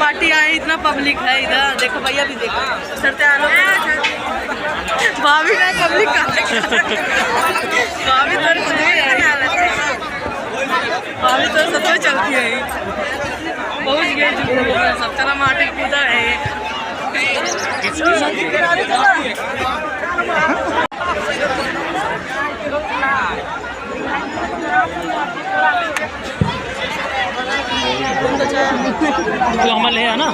Party आए, इतना public है इधर। देखो भैया भी देखो, चलते आ लो। भाभी ना पब्लिक भाभी तो सबसे चलती है। पहुँच गए सब तरह माटी कूदा है। तो हमारे है ना,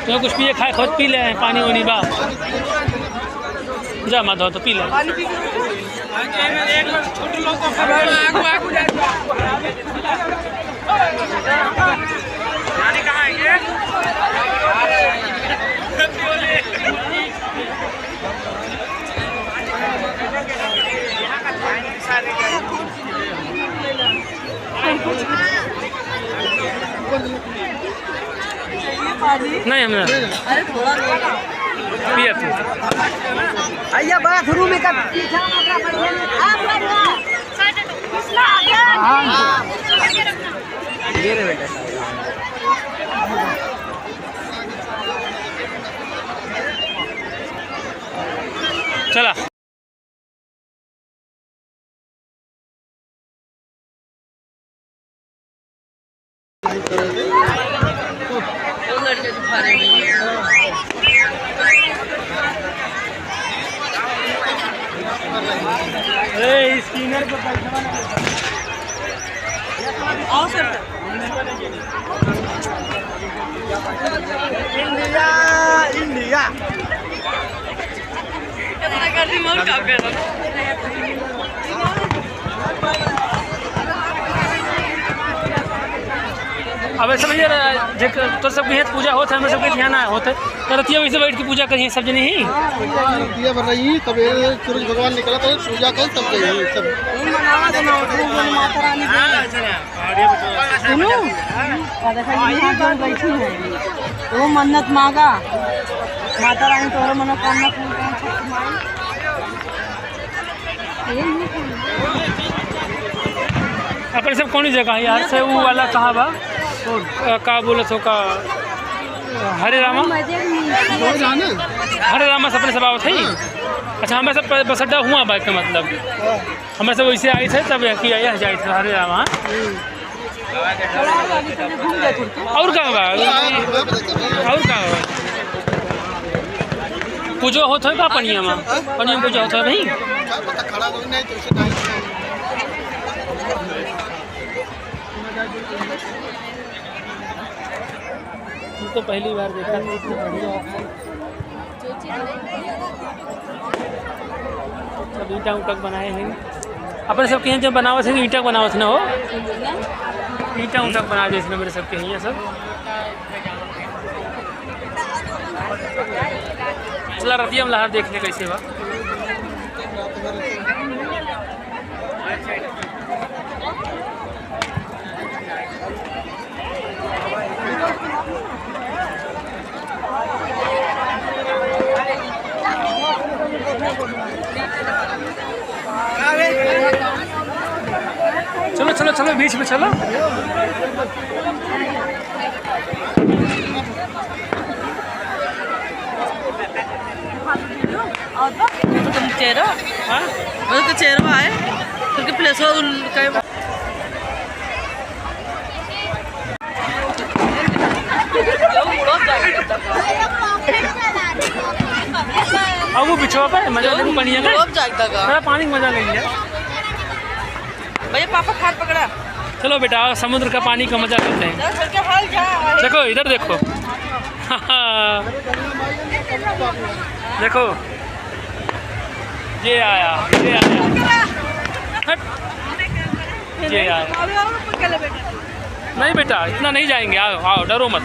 तो कुछ पिए खाए खुद पी ले, पानी वानी बा जा मत हो तो पी ले। नहीं हमने पिया तू आइया बाथरूम में का चला। स्किनर को आओ सर। इंडिया इंडिया कितना कर दी मोर काम कर रहा। अब ऐसा भैया तो सबके यहाँ पूजा होता है, हम सबके ध्यान होता है तो रतिया वैसे बैठ के पूजा करिए सब जने ही दिया भर रही। कबीर सूरज भगवान निकला तो पूजा कर सब गई सब माता रानी सुनो बैठी है वो मन्नत मांगा माता रानी तोहरा मनोकामना अपन सब कौन जगह है यार से वो वाला कहाँ बा तो का बोले तो का हरे रामा से अपने सब आवत है। अच्छा हमें सब बस अड्डा हुआ बाइक का मतलब हमें सब वैसे आई थे तब कि आया जाए थे हरे रामा। और कहाँ बा और कहाँ बा पूजा होता है का पनिया में पूजा होता है भाई। तो पहली बार देखा था इतनी बढ़िया सब ईटा उटक बनाए हैं अपने सब के जब बनावत है ईटा बनावत ना हो ईटा उटक बना दे इसमें मेरे सबके यहाँ सब। चला रतिया में लहर देखने कैसे बा। चलो चलो चलो बीच में चलो। चेहरा हाँ तो चेहरा है क्योंकि प्लेस अब वो बिछवा पे मजा लेने बढ़िया है थोड़ा पानी मजा लेंगे भैया पापा खाट पकड़ा। चलो बेटा समुद्र का पानी का मजा लेते हैं। देखो इधर देखो देखो ये आया ये आया नहीं बेटा इतना नहीं जाएंगे आओ आओ डरो मत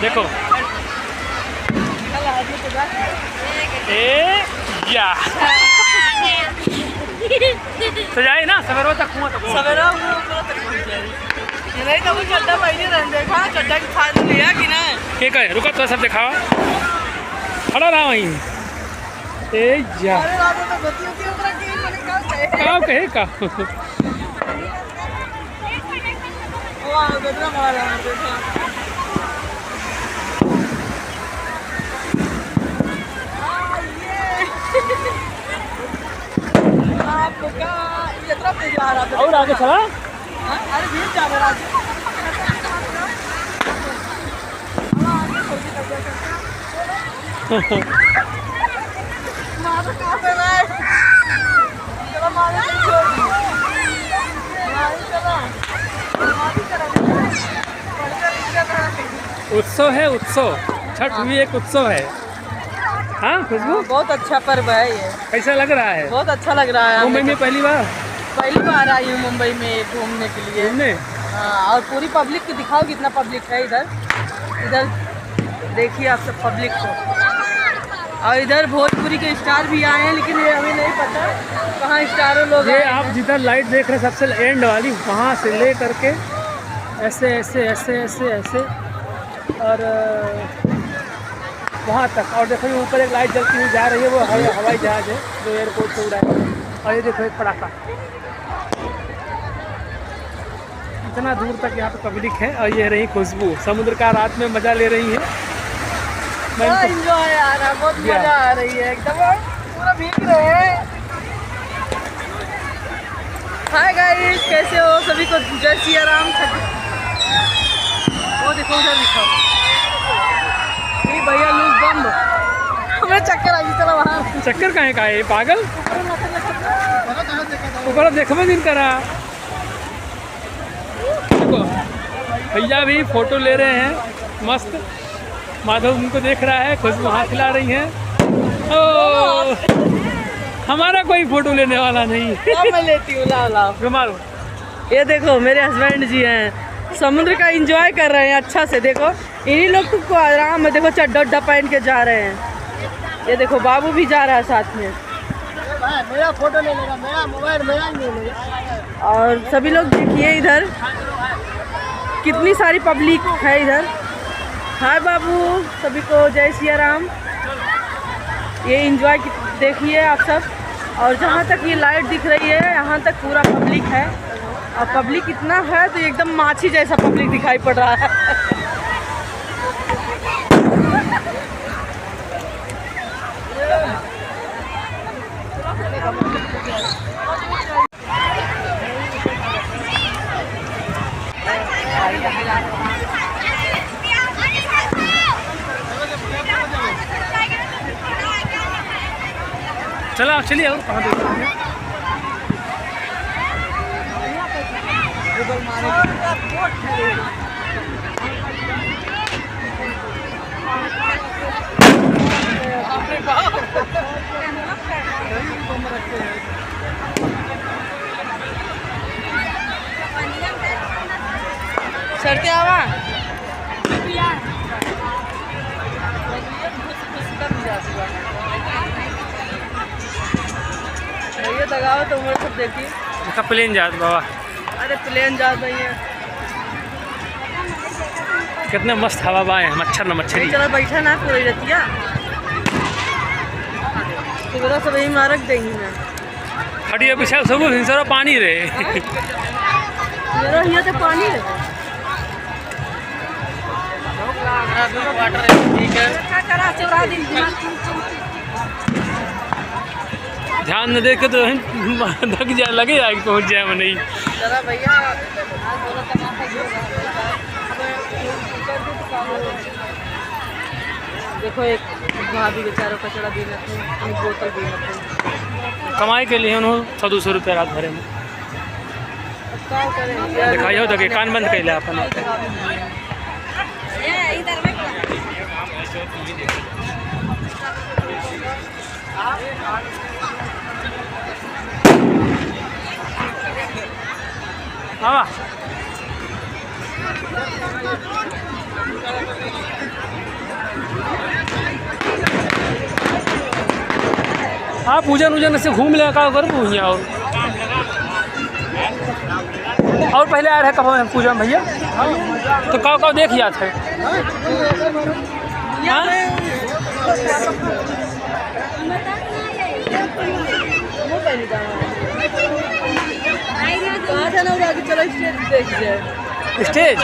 देखो या तो जाए ना सवेरा तक हुआ सवेरा नहीं तो वो चड्डा पहले रह देखा चड्डा की खाद लिया कि ना के कहे रुका तो सब दिखावा खड़ा रहा वहीं ए जा का कहे का वाह कितना बड़ा लगा देखो। आपका ये तरफ तेज आ रहा था और आगे चला। अरे भीड़ जा रहा है मारो कहाँ पे मैं चलो मारो उत्सव है, उत्सव। छठ भी एक उत्सव है। हाँ खुशबू, बहुत अच्छा पर्व है ये। कैसा लग रहा है? बहुत अच्छा लग रहा है। मुंबई में पहली बार आई हूँ मुंबई में घूमने के लिए। घूमने। हाँ, और पूरी पब्लिक को दिखाओ कितना पब्लिक है इधर। इधर देखिए आप सब पब्लिक को। और इधर भोजपुरी के स्टार भी आए हैं, लेकिन ये हमें नहीं पता कहाँ स्टारों लोग ये आए आप हैं। जिधर लाइट देख रहे हैं सबसे एंड वाली, वहाँ से ले करके ऐसे ऐसे ऐसे ऐसे ऐसे और वहाँ तक। और देखो ये ऊपर एक लाइट जलती हुई जा रही है, वो हवाई जहाज़ है जो एयरपोर्ट से उड़ा है। और ये देखो एक पटाखा। इतना दूर तक यहाँ पे पब्लिक है। और ये रही खुशबू, समुद्र का रात में मज़ा ले रही है। मैं बड़ा इनको- एंजॉय आ रहा है, बहुत मजा आ रही है एकदम। पूरा भीग रहे हैं। हाय गाइस, कैसे हो सभी को? जय सिया राम। वो देखो उधर दिखाओ, ये भैया लोग बम। हमें चक्कर आ गई, चलो वहाँ। चक्कर कहाँ का है पागल? ऊपर देखो दिन करा। देखो भैया भी फोटो ले रहे हैं मस्त। माधव उनको देख रहा है, खुशबू हाथ खिला रही है। ओ हमारा कोई फोटो लेने वाला नहीं। मैं लेती हूँ, लाओ लाओ। मारो। ये देखो मेरे हस्बैंड जी हैं, समुद्र का एंजॉय कर रहे हैं अच्छा से। देखो इन्हीं लोग को आराम में, देखो चड्डा उड्डा पहन के जा रहे हैं। ये देखो बाबू भी जा रहा है साथ में। मेरा फोटो ले लेगा, मेरा मोबाइल मेरा ही ले लेगा। और सभी लोग देखिए इधर कितनी सारी पब्लिक है इधर। हाय बाबू, सभी को जय सिया राम। ये एंजॉय देखिए आप सब। और जहाँ तक ये लाइट दिख रही है यहाँ तक पूरा पब्लिक है। और पब्लिक इतना है तो एकदम माछी जैसा पब्लिक दिखाई पड़ रहा है। चलो आप चलिए। और कहाँ देख रहे हैं? चढ़ते आवा भैया दगाओ तो उम्र सब देखिए। इसका प्लेन जात बाबा, अरे प्लेन जा रही है। कितने मस्त हवा बाएँ हैं, मच्छर न मच्छरी। चलो बैठा ना पूरी रतिया तो मेरा सब यही मारक देंगी मैं। खटिया पीछे सब हिंसरा पानी रहे। मेरा यहाँ तो पानी है। ध्यान न दे के तो धक जाए, लगे जाए कि पहुँच जाए नहीं। जरा भैया देखो एक भाभी बेचारों कचड़ा भी रखे हैं, एक बोतल भी रखे हैं। कमाई के लिए उन्होंने 100-200 रुपये रात भरे में क्या करें? दिखाई हो तो कान बंद कैले अपन। हाँ हाँ पूजन वूजन से घूम ले का करूँ यहाँ। और पहले आ रहे कब पूजा में भैया तो कब देख जात है। कहाँ जाना होगा आगे, चलो स्टेज देख जाए। स्टेज